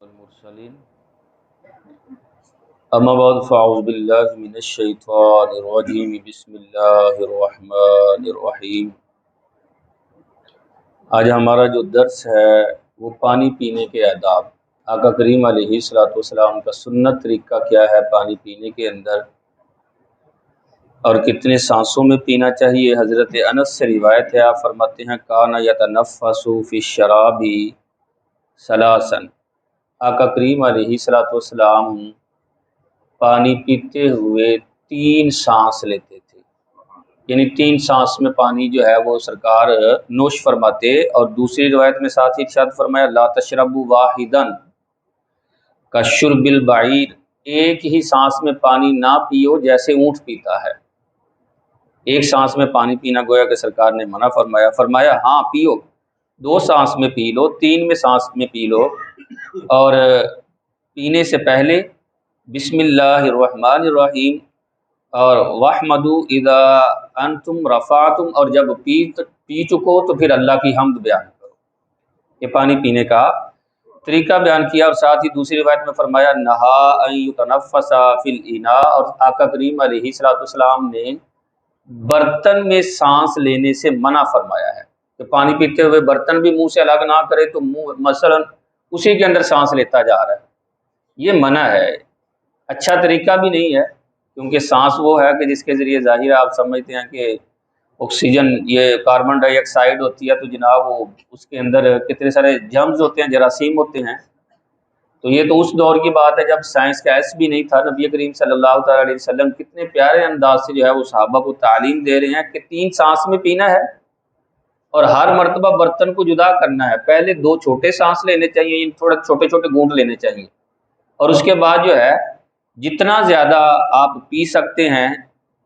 المرسلین اما بعد فاعوذ باللہ من الشیطان الرجیم بسم اللہ الرحمن الرحیم۔ آج ہمارا جو درس ہے وہ پانی پینے کے آداب، آقا کریم علیہ الصلوۃ والسلام کا سنت طریقہ کیا ہے پانی پینے کے اندر، اور کتنے سانسوں میں پینا چاہیے۔ حضرت انس سے روایت ہے، آپ فرماتے ہیں کانا یتنفس فی الشراب ثلاثا، آقا کریم علیہ الصلوۃ والسلام پانی پیتے ہوئے 3 سانس لیتے تھے، یعنی 3 سانس میں پانی جو ہے وہ سرکار نوش فرماتے۔ اور دوسری روایت میں ساتھ ہی ارشاد فرمایا لا تشربوا واحدا کشرب البعیر، ایک ہی سانس میں پانی نہ پیو جیسے اونٹ پیتا ہے۔ ایک سانس میں پانی پینا گویا کہ سرکار نے منع فرمایا، فرمایا ہاں پیو، 2 سانس میں پی لو، 3 میں سانس میں پی لو، اور پینے سے پہلے بسم اللہ الرحمن الرحیم اور وَاحْمَدُوا اِذَا أَنْتُمْ رَفَعْتُمْ، اور جب پی چکو تو پھر اللہ کی حمد بیان کرو۔ یہ پانی پینے کا طریقہ بیان کیا، اور ساتھ ہی دوسری روایت میں فرمایا نہا ان یتنفس فی الاناء، اور آقا کریم علیہ الصلوۃ والسلام نے برتن میں سانس لینے سے منع فرمایا ہے کہ پانی پیتے ہوئے برتن بھی منہ سے الگ نہ کرے، تو منہ مثلا اسی کے اندر سانس لیتا جا رہا ہے، یہ منع ہے، اچھا طریقہ بھی نہیں ہے، کیونکہ سانس وہ ہے کہ جس کے ذریعے ظاہر آپ سمجھتے ہیں کہ آکسیجن، یہ کاربن ڈائی آکسائڈ ہوتی ہے، تو جناب وہ اس کے اندر کتنے سارے جرمز ہوتے ہیں، جراثیم ہوتے ہیں۔ تو یہ تو اس دور کی بات ہے جب سائنس کا ایس بھی نہیں تھا۔ نبی کریم صلی اللہ تعالیٰ علیہ وسلم کتنے پیارے انداز سے جو ہے وہ صحابہ کو تعلیم دے رہے ہیں کہ 3 سانس میں پینا ہے، اور ہر مرتبہ برتن کو جدا کرنا ہے۔ پہلے 2 چھوٹے سانس لینے چاہیے، تھوڑے چھوٹے چھوٹے گھونٹ لینے چاہیے، اور اس کے بعد جو ہے جتنا زیادہ آپ پی سکتے ہیں،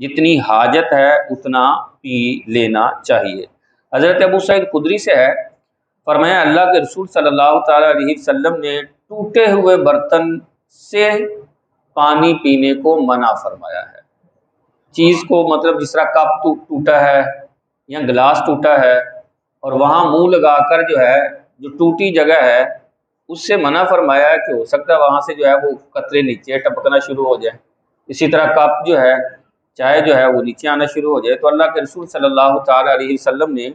جتنی حاجت ہے اتنا پی لینا چاہیے۔ حضرت ابو سعید خدری سے ہے، فرمایا اللہ کے رسول صلی اللہ تعالیٰ علیہ وسلم نے ٹوٹے ہوئے برتن سے پانی پینے کو منع فرمایا ہے۔ چیز کو مطلب جس طرح کپ ٹوٹا ہے یا گلاس ٹوٹا ہے، اور وہاں منہ لگا کر جو ہے جو ٹوٹی جگہ ہے اس سے منع فرمایا ہے کہ ہو سکتا ہے وہاں سے جو ہے وہ قطرے نیچے ٹپکنا شروع ہو جائے، اسی طرح کپ جو ہے چائے جو ہے وہ نیچے آنا شروع ہو جائے، تو اللہ کے رسول صلی اللہ تعالیٰ علیہ وسلم نے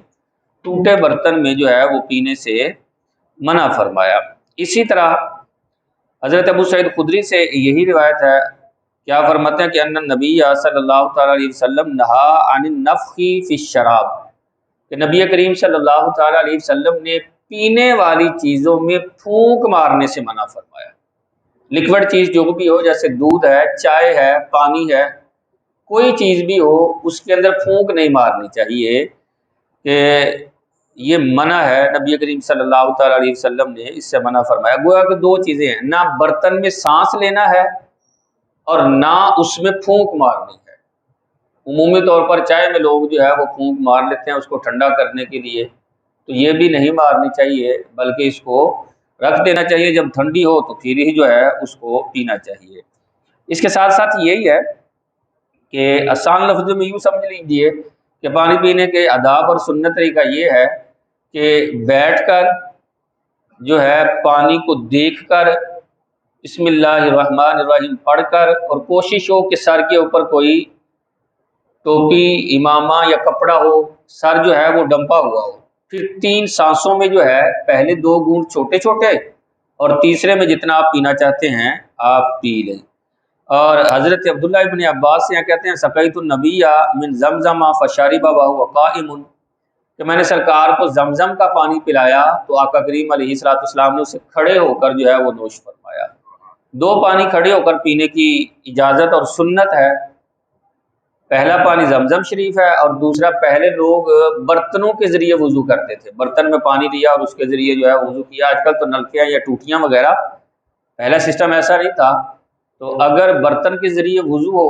ٹوٹے برتن میں جو ہے وہ پینے سے منع فرمایا۔ اسی طرح حضرت ابو سعید خدری سے یہی روایت ہے، کیا فرماتے ہیں کہ ان نبی صلی اللہ تعالیٰ علیہ وسلم نہا عن النفخ فی الشراب، کہ نبی کریم صلی اللہ تعالیٰ علیہ وسلم نے پینے والی چیزوں میں پھونک مارنے سے منع فرمایا۔ لکوڈ چیز جو بھی ہو، جیسے دودھ ہے، چائے ہے، پانی ہے، کوئی چیز بھی ہو اس کے اندر پھونک نہیں مارنی چاہیے، کہ یہ منع ہے۔ نبی کریم صلی اللہ تعالیٰ علیہ وسلم نے اس سے منع فرمایا۔ گویا کہ 2 چیزیں ہیں، نہ برتن میں سانس لینا ہے اور نہ اس میں پھونک مارنی ہے۔ عمومی طور پر چائے میں لوگ جو ہے وہ پھونک مار لیتے ہیں اس کو ٹھنڈا کرنے کے لیے، تو یہ بھی نہیں مارنی چاہیے، بلکہ اس کو رکھ دینا چاہیے، جب ٹھنڈی ہو تو پھر ہی جو ہے اس کو پینا چاہیے۔ اس کے ساتھ ساتھ یہی ہے کہ آسان لفظوں میں یوں سمجھ لیجیے کہ پانی پینے کے آداب اور سنت طریقہ یہ ہے کہ بیٹھ کر جو ہے پانی کو دیکھ کر بسم اللہ الرحمن الرحیم پڑھ کر، اور کوشش ہو کہ سر کے اوپر کوئی ٹوپی، امامہ یا کپڑا ہو، سر جو ہے وہ ڈمپا ہوا ہو، پھر 3 سانسوں میں جو ہے پہلے 2 گھونٹ چھوٹے چھوٹے، اور تیسرے میں جتنا آپ پینا چاہتے ہیں آپ پی لیں۔ اور حضرت عبداللہ ابن عباس سے کہتے ہیں سقیت النبی من زمزم فشرب وهو قائم، کہ میں نے سرکار کو زمزم کا پانی پلایا تو آقا کریم علیہ الصلوۃ والسلام نے اسے کھڑے ہو کر جو ہے وہ نوش فرمایا۔ 2 پانی کھڑے ہو کر پینے کی اجازت اور سنت ہے۔ پہلا پانی زمزم شریف ہے، اور دوسرا پہلے لوگ برتنوں کے ذریعے وضو کرتے تھے، برتن میں پانی لیا اور اس کے ذریعے جو ہے وضو کیا۔ آج کل تو نلکیاں یا ٹوٹیاں وغیرہ، پہلا سسٹم ایسا نہیں تھا، تو اگر برتن کے ذریعے وضو ہو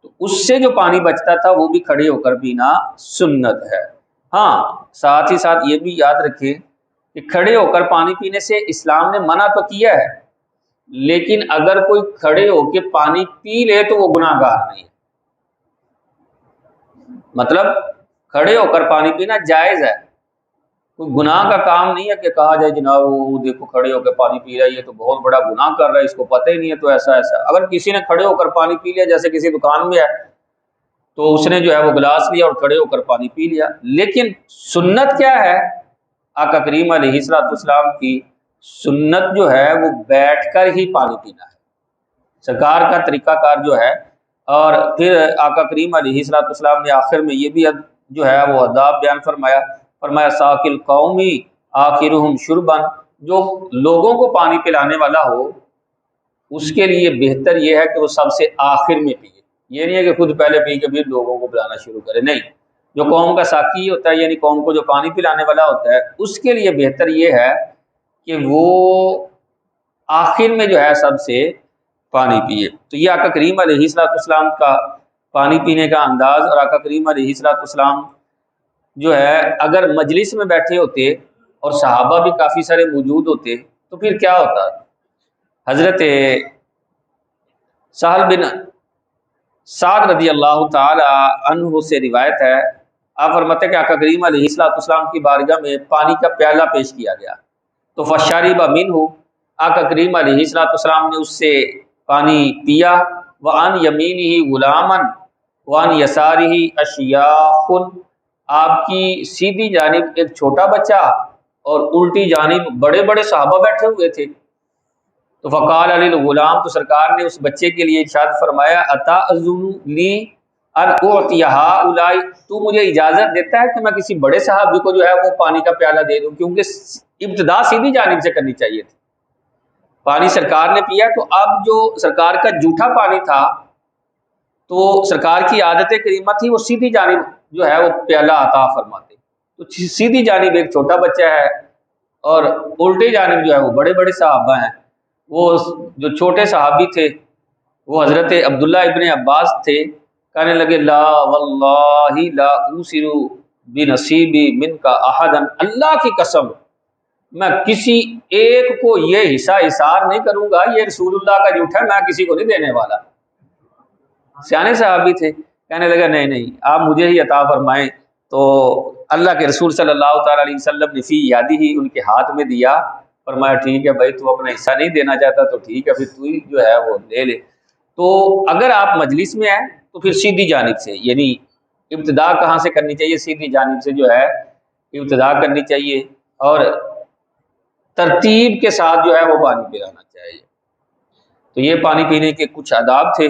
تو اس سے جو پانی بچتا تھا وہ بھی کھڑے ہو کر پینا سنت ہے۔ ہاں ساتھ ہی ساتھ یہ بھی یاد رکھیں کہ کھڑے ہو کر پانی پینے سے اسلام نے منع تو کیا ہے، لیکن اگر کوئی کھڑے ہو کے پانی پی لے تو وہ گناہ گار نہیں ہے۔ مطلب کھڑے ہو کر پانی پینا جائز ہے، کوئی گناہ کا کام نہیں ہے کہ کہا جائے جناب وہ دیکھو کھڑے ہو کے پانی پی رہا ہے، یہ تو بہت بڑا گناہ کر رہا ہے، اس کو پتہ ہی نہیں ہے تو ایسا ایسا۔ اگر کسی نے کھڑے ہو کر پانی پی لیا، جیسے کسی دکان میں ہے تو اس نے جو ہے وہ گلاس لیا اور کھڑے ہو کر پانی پی لیا، لیکن سنت کیا ہے؟ آقا کریم علیہ الصلوۃ والسلام کی سنت جو ہے وہ بیٹھ کر ہی پانی پینا ہے، سرکار کا طریقہ کار جو ہے۔ اور پھر آقا کریم علیہ الصلوۃ والسلام نے آخر میں یہ بھی جو ہے وہ آداب بیان فرمایا ساقل قومی آخرہم شربا، جو لوگوں کو پانی پلانے والا ہو اس کے لیے بہتر یہ ہے کہ وہ سب سے آخر میں پیے، یہ نہیں ہے کہ خود پہلے پی کے پھر لوگوں کو پلانا شروع کرے، نہیں۔ جو قوم کا ساقی ہوتا ہے، یعنی قوم کو جو پانی پلانے والا ہوتا ہے، اس کے لیے بہتر یہ ہے کہ وہ آخر میں جو ہے سب سے پانی پیے۔ تو یہ آقا کریم علیہ الصلوۃ والسلام کا پانی پینے کا انداز، اور آقا کریم علیہ الصلوۃ والسلام جو ہے اگر مجلس میں بیٹھے ہوتے اور صحابہ بھی کافی سارے موجود ہوتے تو پھر کیا ہوتا؟ حضرت سہل بن سعد رضی اللہ تعالی عنہ سے روایت ہے، آپ فرماتے ہیں کہ آقا کریم علیہ الصلوۃ والسلام کی بارگاہ میں پانی کا پیالہ پیش کیا گیا تو فشرب منہ، آقا کریم علیہ الصلوۃ والسلام نے اس سے پانی پیا، وعن یمینہ غلاما وعن یسارہ اشیاخ، آپ کی سیدھی جانب ایک چھوٹا بچہ اور الٹی جانب بڑے بڑے صحابہ بیٹھے ہوئے تھے۔ تو فقال علی الغلام، تو سرکار نے اس بچے کے لیے ارشاد فرمایا اتاذن لی ان اعطی ہؤلاء، تو مجھے اجازت دیتا ہے کہ میں کسی بڑے صحابی کو جو ہے وہ پانی کا پیالہ دے دوں، کیونکہ ابتدا سیدھی جانب سے کرنی چاہیے تھی۔ پانی سرکار نے پیا تو اب جو سرکار کا جھوٹا پانی تھا تو سرکار کی عادت کریمہ تھی وہ سیدھی جانب جو ہے وہ پیالہ عطا فرماتے، تو سیدھی جانب ایک چھوٹا بچہ ہے اور الٹی جانب جو ہے وہ بڑے بڑے صحابہ ہیں۔ وہ جو چھوٹے صحابی تھے وہ حضرت عبداللہ ابن عباس تھے، کہنے لگے لا واللہ لا اوسر بنصیبی من کا احدا، اللہ کی قسم میں کسی ایک کو یہ حصہ اثار نہیں کروں گا، یہ رسول اللہ کا جھوٹ ہے، میں کسی کو نہیں دینے والا۔ سیانے صحابی تھے، کہنے لگا نہیں نہیں آپ مجھے ہی عطا فرمائیں، تو اللہ کے رسول صلی اللہ تعالی علیہ وسلم نے فی یادی ہی ان کے ہاتھ میں دیا، فرمایا ٹھیک ہے بھائی تو اپنا حصہ نہیں دینا چاہتا تو ٹھیک ہے پھر تو ہی جو ہے وہ لے لے۔ تو اگر آپ مجلس میں ہیں تو پھر سیدھی جانب سے، یعنی ابتدا کہاں سے کرنی چاہیے؟ سیدھی جانب سے جو ہے ابتدا کرنی چاہیے، اور ترتیب کے ساتھ جو ہے وہ پانی پلانا چاہیے۔ تو یہ پانی پینے کے کچھ آداب تھے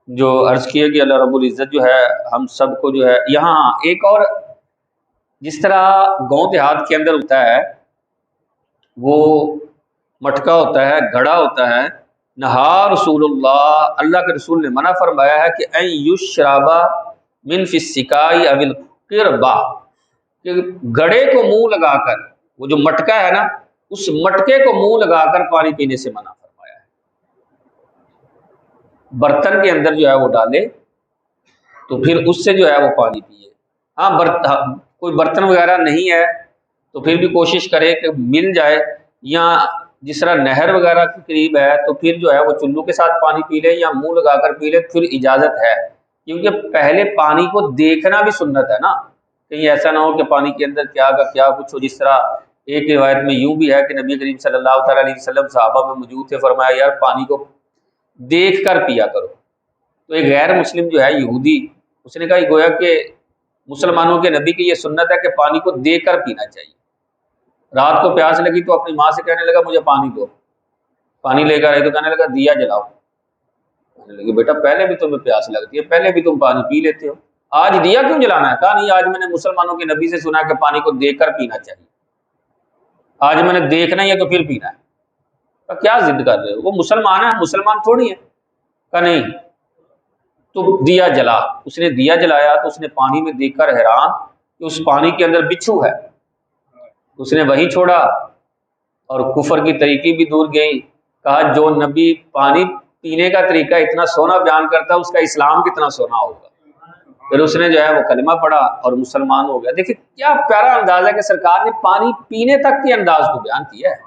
جو عرض کیے کہ اللہ رب العزت جو ہے ہم سب کو جو ہے یہاں ایک اور، جس طرح گاؤں دیہات کے اندر ہوتا ہے وہ مٹکا ہوتا ہے، گھڑا ہوتا ہے، نہا رسول اللہ، اللہ کے رسول نے منع فرمایا ہے کہ ان یشربا من فی السقاء او القربہ، کہ گھڑے کو منہ لگا کر، وہ جو مٹکا ہے نا اس مٹکے کو منہ لگا کر پانی پینے سے منع فرمایا ہے، برتن کے اندر جو ہے وہ ڈالے تو پھر اس سے جو ہے وہ پانی پیے۔ ہاں کوئی برتن وغیرہ نہیں ہے تو پھر بھی کوشش کرے کہ مل جائے، یا جس طرح نہر وغیرہ کے قریب ہے تو پھر جو ہے وہ چلو کے ساتھ پانی پی لے یا منہ لگا کر پی لے، پھر اجازت ہے، کیونکہ پہلے پانی کو دیکھنا بھی سنت ہے نا، کہیں ایسا نہ ہو کہ پانی کے اندر کیا کا کیا کچھ ہو۔ جس طرح ایک روایت میں یوں بھی ہے کہ نبی کریم صلی اللہ تعالی علیہ وسلم صحابہ میں موجود تھے، فرمایا یار پانی کو دیکھ کر پیا کرو۔ تو ایک غیر مسلم جو ہے یہودی، اس نے کہا گویا کہ مسلمانوں کے نبی کی یہ سنت ہے کہ پانی کو دیکھ کر پینا چاہیے۔ رات کو پیاس لگی تو اپنی ماں سے کہنے لگا مجھے پانی دو، پانی لے کر آئی تو کہنے لگا دیا جلاؤ، کہنے لگی بیٹا پہلے بھی تمہیں پیاس لگتی ہے، پہلے بھی تم پانی پی لیتے ہو، آج دیا کیوں جلانا ہے؟ کہا نہیں آج میں نے مسلمانوں کے نبی سے سنا کہ پانی کو دیکھ کر پینا چاہیے، آج میں نے دیکھنا ہی ہے تو پھر پینا ہے۔ کہا کیا ضد کر رہے ہو، وہ مسلمان ہے، مسلمان تھوڑی ہے۔ کہا نہیں تو دیا جلا، اس نے دیا جلایا تو اس نے پانی میں دیکھ کر حیران کہ اس پانی کے اندر بچھو ہے، اس نے وہی چھوڑا اور کفر کی طریقے بھی دور گئی۔ کہا جو نبی پانی پینے کا طریقہ اتنا سونا بیان کرتا ہے اس کا اسلام کتنا سونا ہوگا۔ پھر اس نے جو ہے وہ کلمہ پڑھا اور مسلمان ہو گیا۔ دیکھیں کیا پیارا انداز ہے کہ سرکار نے پانی پینے تک کے انداز کو بیان کیا ہے۔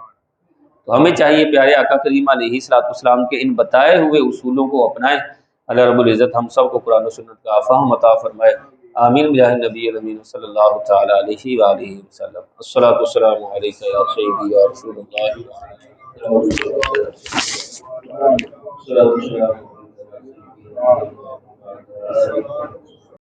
تو ہمیں چاہیے پیارے آقا کریم علیہ الصلوۃ والسلام کے ان بتائے ہوئے اصولوں کو اپنائیں۔ اللہ رب العزت ہم سب کو قرآن و سنت کا فہم عطا فرمائے۔ آمین بجاہ نبی الامین صلی اللہ تعالی علیہ وآلہ وسلم۔ الصلاۃ والسلام علیک یا سیدی یا رسول اللہ۔